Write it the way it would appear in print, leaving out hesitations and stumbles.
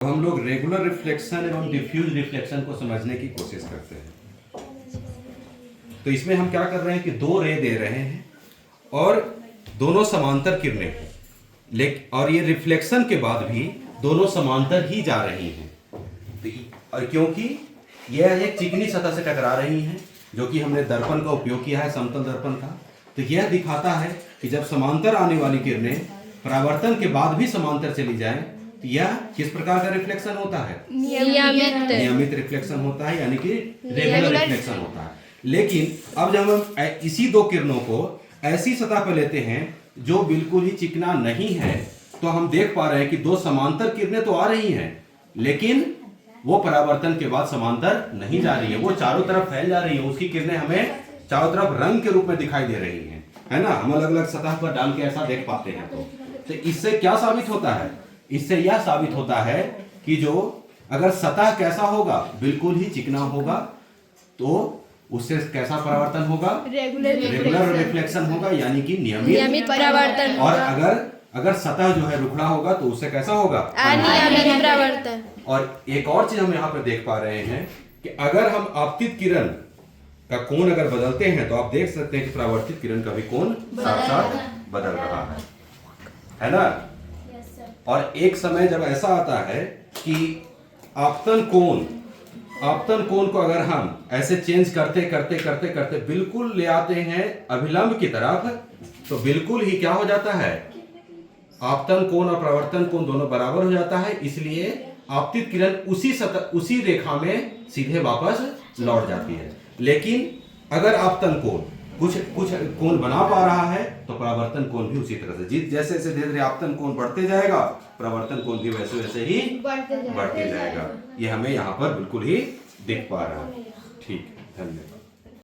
तो हम लोग रेगुलर रिफ्लेक्शन एवं डिफ्यूज रिफ्लेक्शन को समझने की कोशिश करते हैं। तो इसमें हम क्या कर रहे हैं कि दो रे दे रहे हैं और दोनों समांतर किरणें और ये रिफ्लेक्शन के बाद भी दोनों समांतर ही जा रही हैं। और क्योंकि यह एक चिकनी सतह से टकरा रही हैं, जो कि हमने दर्पण का उपयोग किया है, समतल दर्पण का, तो यह दिखाता है कि जब समांतर आने वाली किरणें परावर्तन के बाद भी समांतर चली जाएं, तो यह किस प्रकार का रिफ्लेक्शन होता है? नियमित रिफ्लेक्शन होता है, यानी कि रेगुलर रिफ्लेक्शन होता है। लेकिन अब जब हम इसी दो किरणों को ऐसी सतह पर लेते हैं जो बिल्कुल ही चिकना नहीं है, तो हम देख पा रहे हैं कि दो समांतर किरणें तो आ रही हैं, लेकिन वो परावर्तन के बाद समांतर नहीं जा रही है, वो चारों तरफ फैल जा रही है। उसकी किरणें हमें चारों तरफ रंग के रूप में दिखाई दे रही हैं, है ना? हम अलग अलग सतह पर डाल के ऐसा देख पाते हैं। तो इससे क्या साबित होता है? इससे यह साबित होता है कि जो अगर सतह कैसा होगा, बिल्कुल ही चिकना होगा, तो उससे कैसा परावर्तन होगा? रेगुलर रिफ्लेक्शन होगा, यानी कि नियमित परावर्तन। और अगर सतह जो है रुखड़ा होगा तो उससे कैसा होगा? अनियमित परावर्तन। और एक और चीज हम यहाँ पर देख पा रहे हैं कि अगर हम आपतित किरण का कोण अगर बदलते हैं तो आप देख सकते हैं कि परावर्तित किरण का भी कोण साथ साथ बदल रहा है ना? और एक समय जब ऐसा आता है कि आपतन कोण को अगर हम ऐसे चेंज करते करते करते करते बिल्कुल ले आते हैं अभिलंब की तरफ, तो बिल्कुल ही क्या हो जाता है? आपतन कोण और परावर्तन कोण दोनों बराबर हो जाता है। इसलिए आपतित किरण उसी रेखा में सीधे वापस लौट जाती है। लेकिन अगर आपतन कोण कुछ कोण बना पा रहा है, तो परावर्तन कोण भी उसी तरह से जैसे जैसे धीरे धीरे आपतन कोण बढ़ते जाएगा, परावर्तन कोण भी वैसे वैसे ही बढ़ते जाएगा। ये हमें यहाँ पर बिल्कुल ही दिख पा रहा है। ठीक, धन्यवाद।